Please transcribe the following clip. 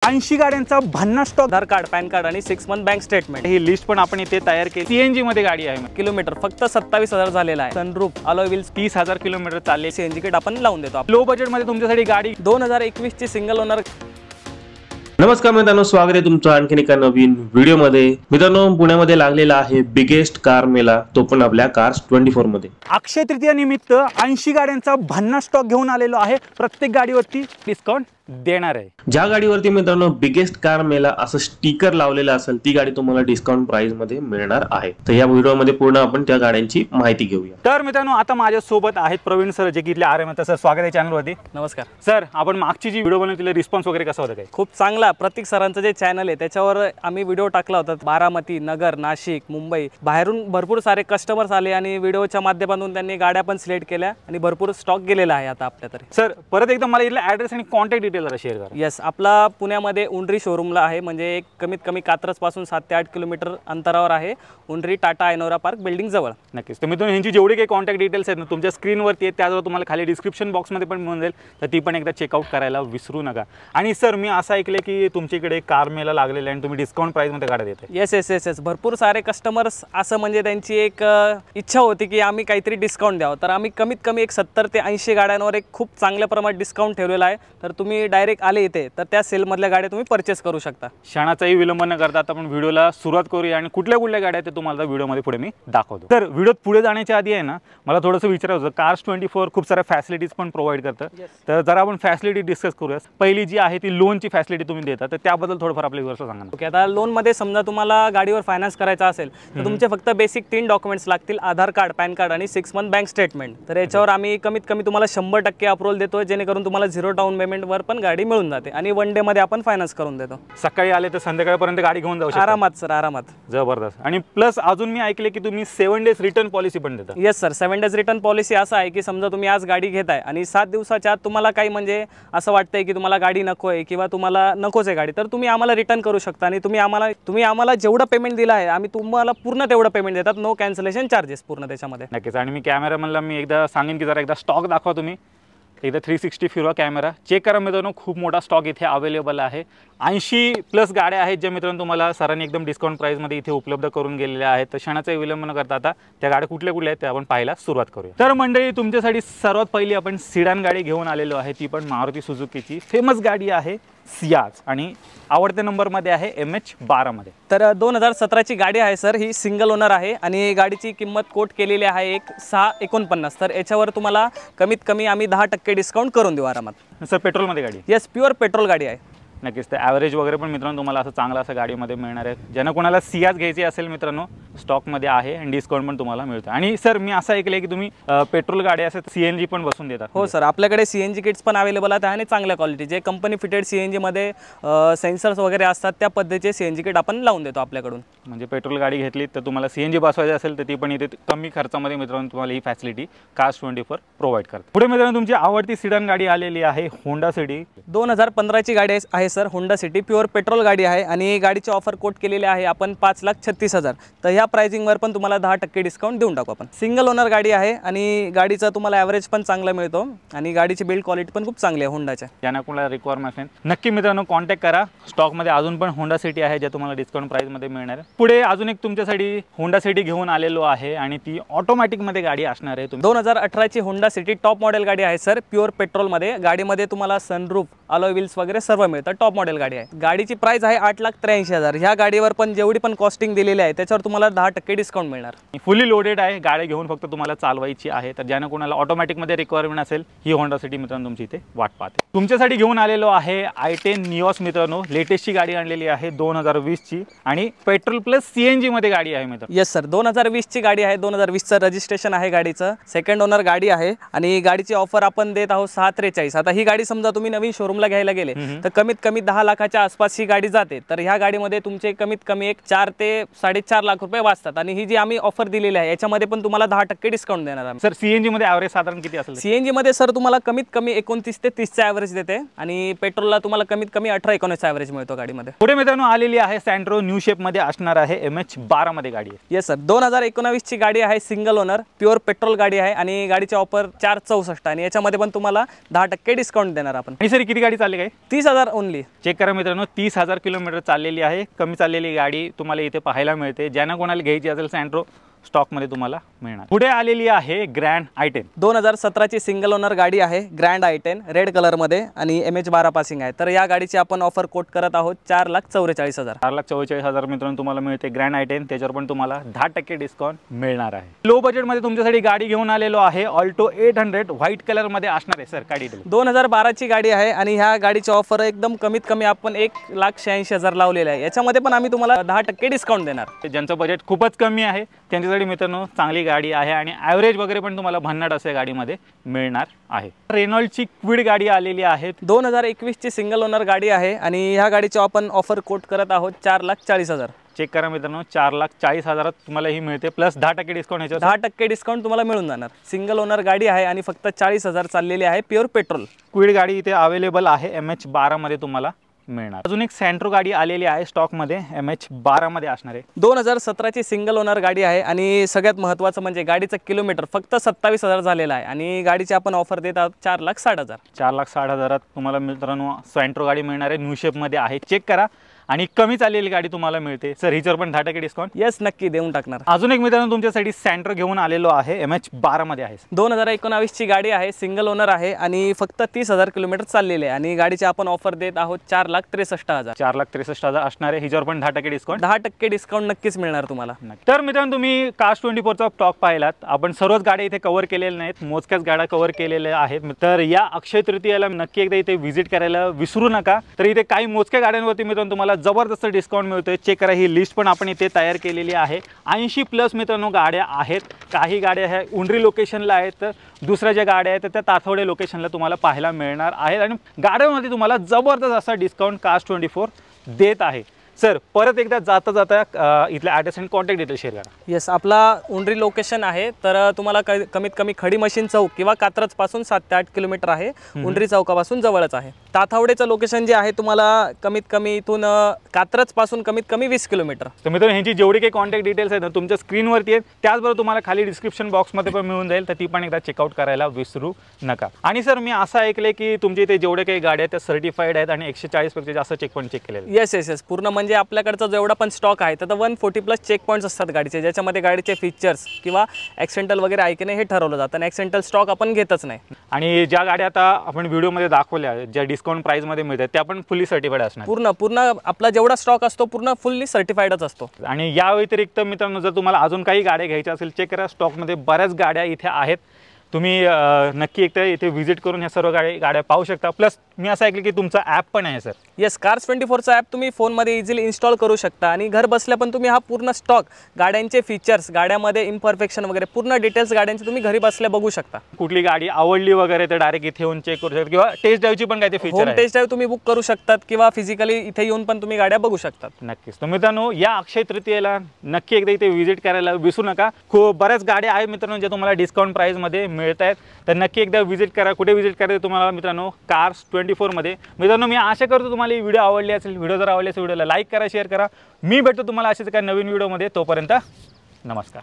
80 गाड्यांचा भन्नाट स्टॉक, आधार card, pan card आणि 6 मंथ बँक स्टेटमेंट। ही लिस्ट पण आपण इथे तयार केली। सीएनजी मध्ये गाडी आहे, किलोमीटर फक्त 27,000 झालेला आहे। सनरूफ, अलॉय व्हील्स, 30,000 किलोमीटर चालले। सीएनजी किट आपण लावून देतो। लो बजेट मध्ये तुमच्यासाठी गाडी 2021 ची सिंगल ओनर। नमस्कार मित्रांनो, स्वागत आहे तुमचं आणखीन एका नवीन व्हिडिओमध्ये। मित्रांनो, पुण्यामध्ये लागलेला आहे बिगेस्ट कार मेला, तो पण आपल्या कार्स 24 मध्ये। अक्षय तृतीया निमित्त 80 गाड्यांचा भन्नाट स्टॉक घेऊन आलेलो आहे। प्रत्येक गाडीवरती डिस्काउंट देणार आहे। ज्या गाडीवरती मित्रांनो बिगेस्ट कार मेला असं स्टिकर लावलेलं असेल ती गाडी तुम्हाला डिस्काउंट प्राइस मध्ये मिळणार आहे। तर या व्हिडिओमध्ये पूर्ण आपण त्या गाड्यांची माहिती घेऊया। तर मित्रांनो, आता माझ्या सोबत आहेत प्रवीण सर, जे की इथले आरएम सर। स्वागत आहे चॅनल वरती। नमस्कार सर, आपण मागची जी व्हिडिओ बनवली रिस्पॉन्स वगैरे कसा होता? काय खूप चांगला। प्रतीक सरांचं जे चॅनल आहे त्याच्यावर आम्ही व्हिडिओ टाकला होता। बारामती, नगर, नाशिक, मुंबई बाहेरून भरपूर सारे कस्टमर्स आले आणि व्हिडिओच्या माध्यमातून त्यांनी गाड्या पण सिलेक्ट केल्या आणि भरपूर स्टॉक गेलेला आहे आता आपल्या तरी। सर, परत एकदा मला इथला ॲड्रेस आणि कॉन्टॅक्ट डिटेल जरा शेअर करा। येस, आपला पुण्यामध्ये उंडरी शोरूमला आहे, म्हणजे एक कमीत कमी कात्रज पासून 7 ते 8 किलोमीटर अंतरावर आहे। उंडरी टाटा आयनोरा पार्क बिल्डिंग जवळ। नक्कीच। तर मित्रांनो, यांची जेवढे काही कॉन्टॅक्ट डिटेल्स आहेत ना तुमच्या स्क्रीनवरती आहेत, त्याजवळ तुम्हाला खाली डिस्क्रिप्शन बॉक्समध्ये पण मिळून जाईल, तर ती पण एकदा चेकआउट करायला विसरू नका। आणि सर, मी असं ऐकलं की तुमच्याकडे कार मेला लागलेला आहे आणि तुम्ही डिस्काउंट प्राइसमध्ये गाड्या देताय। येस येस येस येस, भरपूर सारे कस्टमर्स असं म्हणजे त्यांची एक इच्छा होती की आम्ही काहीतरी डिस्काउंट द्यावं, तर आम्ही कमीत कमी एक 70 ते 80 गाड्यांवर एक खूप चांगल्या प्रमाणात डिस्काउंट ठेवलेला आहे। तर तुम्ही डायरेक्ट आले इथे तर त्या सेलमधल्या गाड्या तुम्ही परचेस करू शकता। क्षणाचाही विलंब न करता आपण व्हिडिओला सुरुवात करूया आणि कुठल्या कुठल्या गाड्या ते तुम्हाला व्हिडिओमध्ये पुढे मी दाखवतो। तर व्हिडिओत पुढे जाण्याच्या आधी आहे ना, मला थोडंसं विचारायचं होतं, कार्स 24 खूप साऱ्या फॅसिलिटीज पण प्रोव्हाइड करतं। तर जरा आपण फॅसिलिटी डिस्कस करूया। पहिली जी आहे ती लोनची फॅसिलिटी तुम्ही देता, तर त्याबद्दल थोडंफार आपल्या व्ह्यूअर्सला सांगा ना। ओके, आता लोनमध्ये समजा तुम्हाला गाडीवर फायनान्स करायचा असेल तर तुमचे फक्त बेसिक 3 डॉक्युमेंट्स लागतील, आधार कार्ड, पॅन कार्ड आणि 6 मंथ बँक स्टेटमेंट। तर याच्यावर आम्ही कमीत कमी तुम्हाला 100% अप्रूव्हल देतो, जेणेकरून तुम्हाला 0 डाऊन पेमेंटवर पण गाडी मिळून जाते आणि 1 डे मध्ये आपण फायनान्स करून देतो। सकाळी आले तर संध्याकाळपर्यंत गाडी घेऊन जाऊ शकता आरामात सर, आरामात। जबरदस्त। आणि प्लस अजून मी ऐकले की तुम्ही 7 डेज रिटर्न पॉलिसी पण देता। Yes sir, 7 days return policy असं आहे की समजा तुम्ही आज गाडी घेताय आणि 7 दिवसाच्या आत तुम्हाला काही म्हणजे असं वाटतंय की तुम्हाला गाडी नको आहे किंवा तुम्हाला नकोच आहे गाडी, तर तुम्ही आम्हाला रिटर्न करू शकता आणि तुम्ही आम्हाला जेवढं पेमेंट दिलं आहे आम्ही तुम्हाला पूर्ण तेवढं पेमेंट देतात, नो कॅन्सलेशन चार्जेस पूर्ण त्याच्यामध्ये। नक्कीच। आणि मी कॅमेरामॅनला मी एकदा सांगेन की जरा एकदा स्टॉक दाखवा तुम्ही, एकदा 360 फिरवा कॅमेरा, चेक करा मित्रांनो। खूप मोठा स्टॉक इथे अवेलेबल आहे। 80+ गाड्या आहेत ज्या मित्रांनो तुम्हाला सरांनी एकदम डिस्काउंट प्राइसमध्ये इथे उपलब्ध करून गेलेल्या आहेत। तर क्षणाचा विलंब न करता आता त्या गाड्या कुठल्या कुठल्या आहेत त्या आपण पाहायला सुरुवात करूया। तर मंडळी, तुमच्यासाठी सर्वात पहिली आपण सिडान गाडी घेऊन आलेलो आहे, ती पण मारुती सुझुकीची फेमस गाडी आहे सियाज, आणि आवडत्या नंबरमध्ये आहे MH12 मध्ये। तर 2017 ची गाडी आहे सर, ही सिंगल ओनर आहे आणि गाडीची किंमत कोट केलेली आहे 649। तर याच्यावर तुम्हाला कमीत कमी आम्ही 10% डिस्काउंट करून देऊ आरामात। सर, पेट्रोलमध्ये गाडी? येस, प्युअर पेट्रोल गाडी आहे। नक्कीच। तर ॲव्हरेज वगैरे पण मित्रांनो तुम्हाला असं चांगलं असं गाडीमध्ये मिळणार आहे। ज्यांना कोणाला सियाज घ्यायची असेल मित्रांनो, स्टॉकमध्ये आहे आणि डिस्काउंट पण तुम्हाला मिळतं। आणि सर, मी असं ऐकलं आहे की तुम्ही पेट्रोल गाडी असेल CNG पण बसून देतात? हो सर, आपल्याकडे CNG किट्स पण अवेलेबल आहेत आणि चांगल्या क्वालिटी, जे कंपनी फिटेड CNG मध्ये सेन्सर्स वगैरे असतात त्या पद्धतीचे CNG किट आपण लावून देतो आपल्याकडून। म्हणजे पेट्रोल गाडी घेतली तर तुम्हाला CNG बसवायची असेल तर ती पण इथे कमी खर्चामध्ये मित्रांनो तुम्हाला ही फॅसिलिटी कार्स 24 प्रोव्हाइड करते। पुढे मित्रांनो, तुमची आवडती सिडान गाडी आलेली आहे होंडा सिटी। 2015 ची गाडी आहे sir, Honda city pure petrol गाडी आहे आणि गाडीची ऑफर कोट केलेली आहे आपण 5,36,000। तर ह्या प्राइसिंगवर पण तुम्हाला 10% डिस्काउंट देऊन टाकू आपण। सिंगल ओनर गाडी आहे आणि गाडीचा तुम्हाला ॲव्हरेज पण चांगला मिळतो आणि गाडीची बिल्ड क्वालिटी पण खूप चांगली आहे होंडाच्या। ज्यांना कोणाला रिक्वायरमेंट असेल नक्की मित्रांनो कॉन्टॅक्ट करा। स्टॉकमध्ये अजून पण होंडा सिटी आहे ज्या तुम्हाला डिस्काउंट प्राइसमध्ये मिळणार आहे। पुढे अजून एक तुमच्यासाठी होंडा सिटी घेऊन आलेलो आहे आणि ती ऑटोमॅटिकमध्ये गाडी असणार आहे। 2018 ची होंडा सिटी टॉप मॉडेल गाडी आहे सर, प्युअर पेट्रोलमध्ये। गाडीमध्ये तुम्हाला सनरूफ, अलॉय व्हील्स वगैरे सर्व मिळतं। टॉप मॉडेल गाडी आहे। गाडीची प्राइस आहे 8,83,000। ह्या गाडीवर पण जेवढी पण कॉस्टिंग दिलेली आहे त्याच्यावर तुम्हाला 10% डिस्काउंट मिळणार। फुली लोडेड आहे, गाडी घेऊन फक्त तुम्हाला चालवायची आहे। तर ज्यांना कोणाला ऑटोमॅटिकमध्ये रिक्वायरमेंट असेल ही होंडा सिटी मित्रांनो तुमची इथे वाट पाहते। तुमच्यासाठी घेऊन आलेलो आहे i10 निऑस मित्रांनो, लेटेस्टची गाडी आणलेली आहे 2020 ची आणि पेट्रोल प्लस CNG मध्ये गाडी आहे मित्रांनो। येस सर, 2020 ची गाडी आहे, 2020चं रजिस्ट्रेशन आहे गाडीचं, सेकंड ओनर गाडी आहे आणि गाडीची ऑफर आपण देत आहोत 6,43। आता ही गाडी समजा तुम्ही नवीन शोरूमला घ्यायला गेले तर कमीत कमी 10 लाखाच्या आसपास ही गाडी जाते। तर ह्या गाडीमध्ये तुमचे कमीत कमी एक 4 ते 4.5 लाख रुपये वाचतात आणि ही जी आम्ही ऑफर दिलेली आहे याच्यामध्ये पण तुम्हाला 10% डिस्काउंट देणार आम्ही। सर, CNG मध्ये ॲव्हरेज साधारण किती असेल? CNG मध्ये सर तुम्हाला कमीत कमी 29 ते 30चा ॲव्हरेज देते आणि पेट्रोलला तुम्हाला कमीत कमी 18-19चा ॲव्हरेज मिळतो गाडीमध्ये। पुढे मित्रांनो आलेली आहे सँट्रो, न्यू शेप मध्ये असणार आहे, MH12 मध्ये गाडी आहे। येस सर, 2019 ची गाडी आहे, सिंगल ओनर प्युअर पेट्रोल गाडी आहे आणि गाडीची ऑफर 4,64 आणि याच्यामध्ये पण तुम्हाला 10% डिस्काउंट देणार आपण। आणि सर, किती गाडी चालली काय? 30,000 ओनली. चेक करा मित्रांनो, 30,000 किलोमीटर चाललेली आहे. कमी चाललेली गाडी तुम्हाला इथे पाहायला मिळते. ज्यांना कोणाला घ्यायची असेल सँट्रो स्टॉकमध्ये तुम्हाला मिळणार. पुढे आलेली आहे ग्रँड i10. 2017ची सिंगल ओनर गाडी आहे. ग्रँड i10 रेड कलरमध्ये आणि MH12 पासिंग आहे. तर या गाडीची आपण ऑफर कोट करत आहोत 4,44,000. 4,44,000 मित्रांनो तुम्हाला मिळते ग्रँड i10. त्याच्यावर पण तुम्हाला 10% डिस्काउंट मिळणार आहे. लो बजेटमध्ये तुमच्यासाठी गाडी घेऊन आलेलो आहे. ऑल्टो 800 व्हाईट कलरमध्ये असणार आहे. सर काय डिटेल? 2012ची गाडी आहे आणि ह्या गाडीची ऑफर एकदम कमीत कमी आपण 1,86,000 लावलेली आहे. याच्यामध्ये पण आम्ही तुम्हाला 10% डिस्काउंट देणार. ज्यांचं बजेट खूपच कमी आहे त्यांच्यासाठी मित्रांनो चांगली गाडी आहे आणि ॲव्हरेज वगैरे पण तुम्हाला भन्नाट असे गाडीमध्ये मिळणार आहे. रेनॉल्डची क्विड गाडी आलेली आहे. 2021ची सिंगल ओनर गाडी आहे आणि ह्या गाडीची आपण ऑफर कोट करत आहोत 4,40,000. चेक करा मित्रांनो, 4,40,000 तुम्हाला ही मिळते प्लस 10% डिस्काउंट. ह्याच्यावर 10% डिस्काउंट तुम्हाला मिळून जाणार. सिंगल ओनर गाडी आहे आणि फक्त 40,000 चाललेली आहे. प्युअर पेट्रोल क्विड गाडी इथे अवेलेबल आहे. MH12 मध्ये तुम्हाला मिळणार. अजून एक सँट्रो गाडी आलेली आहे स्टॉकमध्ये, MH12 मध्ये असणार आहे. 2017ची सिंगल ओनर गाडी आहे आणि सगळ्यात महत्त्वाचं म्हणजे गाडीचं किलोमीटर फक्त 27,000 झालेलं आहे आणि गाडीची आपण ऑफर देत आहोत 4,60,000. 4,60,000 तुम्हाला मित्रांनो सँट्रो गाडी मिळणार आहे. न्यू शेपमध्ये आहे. चेक करा आणि कमी चाललेली गाडी तुम्हाला मिळते. सर हिच्यावर पण 10% डिस्काउंट? येस, नक्की देऊन टाकणार. अजून एक मित्रांनो तुमच्यासाठी सँट्रो घेऊन आलेलो आहे. MH12 मध्ये आहे. 2019ची गाडी आहे. सिंगल ओनर आहे आणि फक्त 30,000 किलोमीटर चाललेले आहे आणि गाडीची आपण ऑफर देत आहोत 4,63,000. 4,63,000 असणार आहे. हिच्यावर पण 10% डिस्काउंट? 10% डिस्काउंट नक्कीच मिळणार तुम्हाला. तर मित्रांनो तुम्ही कार्स 24चा स्टॉक पाहिलात. आपण सर्वच गाड्या इथे कव्हर केलेल्या नाहीत, मोजक्याच गाड्या कव्हर केलेल्या आहेत. तर या अक्षय तृतीयेला नक्की एकदा इथे व्हिजिट करायला विसरू नका. तर इथे काही मोजक्या गाड्यांवरती मित्रांनो तुम्हाला जबरदस्त डिस्काउंट मिळतोय. चेक करा, ही लिस्ट पण आपण इथे तयार केलेली आहे. 80+ मित्रांनो गाड्या आहेत. काही गाड्या ह्या उंडरी लोकेशनला आहेत, तर दुसऱ्या ज्या गाड्या आहेत त्या ताथवडे लोकेशनला तुम्हाला पाहायला मिळणार आहेत आणि गाड्यांमध्ये तुम्हाला जबरदस्त असा डिस्काउंट कार्स 24 देत आहे. सर परत एकदा जाता जाता इथल्या ॲड्रेस आणि कॉन्टॅक्ट डिटेल शेअर करा. येस, आपला उंडरी लोकेशन आहे. तर तुम्हाला कमीत कमी खडी मशीन चौक किंवा कात्रज पासून 7 ते 8 किलोमीटर आहे. उंडरी चौकापासून जवळच आहे. ताथावडेचं लोकेशन जे आहे तुम्हाला कमीत कमी इथून कात्रज पासून कमीत कमी 20 किलोमीटर. तर मित्रांनो ह्यांची जेवढी काही कॉन्टॅक्ट डिटेल्स आहेत ना तुमच्या स्क्रीनवरती आहेत. त्याचबरोबर तुम्हाला खाली डिस्क्रिप्शन बॉक्समध्ये पण मिळून जाईल. तर ती पण एकदा चेकआउट करायला विसरू नका. आणि सर मी असं ऐकलंय की तुमच्या इथे जेवढे काही गाड्या आहेत त्या सर्टिफाईड आहेत आणि 140 पेक्षा जास्त चेक पॉईंट चेक केलेले. येस येस येस, पूर्ण म्हणजे आपल्याकडचा जेवढा पण स्टॉक आहे तर 140+ चेक पॉईंट्स असतात गाडीचे, ज्याच्यामध्ये गाडीचे फीचर्स किंवा ॲक्सिडेंटल वगैरे आहे की नाही हे ठरवलं जातं आणि ॲक्सिडेंटल स्टॉक आपण घेतच नाही. आणि ज्या गाड्या आता आपण व्हिडिओमध्ये दाखवल्या ज्या डिस्काउंट प्राईसमध्ये मिळतात त्या पण फुल्ली सर्टिफाईड असणार. पूर्ण आपला जेवढा स्टॉक असतो पूर्ण फुल्ली सर्टिफाईडच असतो. आणि या व्यतिरिक्त मित्रांनो जर तुम्हाला अजून काही गाड्या घ्यायच्या असेल चेक करा, स्टॉकमध्ये बऱ्याच गाड्या इथे आहेत. तुम्ही नक्की एकदा इथे व्हिजिट करून ह्या सर्व गाड्या पाहू शकता. प्लस मी असं ऐकलं की तुमचा ॲप पण आहे सर. येस, कार्स 24चा ॲप तुम्ही फोनमध्ये इझिली इन्स्टॉल करू शकता आणि घर बसल्या पण तुम्ही हा पूर्ण स्टॉक, गाड्यांचे फीचर्स, गाड्यामध्ये इम्परफेक्शन वगैरे पूर्ण डिटेल्स गाड्यांचे तुम्ही घरी बसल्या बघू शकता. कुठली गाडी आवडली वगैरे तर डायरेक्ट इथे येऊन चेक करू शकता किंवा टेस्ट ड्राईव्हची पण काही फीचर आहे. टेस्ट ड्राईव्ह तुम्ही बुक करू शकतात किंवा फिजिकली इथे येऊन पण तुम्ही गाड्या बघू शकतात. नक्कीच. तर मित्रांनो या अक्षय तृतीयेला नक्की एकदा इथे व्हिजिट करायला विसरू नका. खूप बऱ्याच गाड्या आहेत मित्रांनो ज्या तुम्हाला डिस्काउंट प्राईसमध्ये मिळत आहेत. तर नक्की एकदा व्हिजिट करा. कुठे व्हिजिट करायचं तुम्हाला मित्रांनो? कार्स 24 मध्ये. मित्रांनो मी आशा करतो तुम्हाला ही व्हिडिओ आवडली असेल. व्हिडिओ जर आवडली असेल व्हिडिओला लाईक करा, शेअर करा. मी भेटतो तुम्हाला असेच काही नवीन व्हिडिओमध्ये. तोपर्यंत नमस्कार.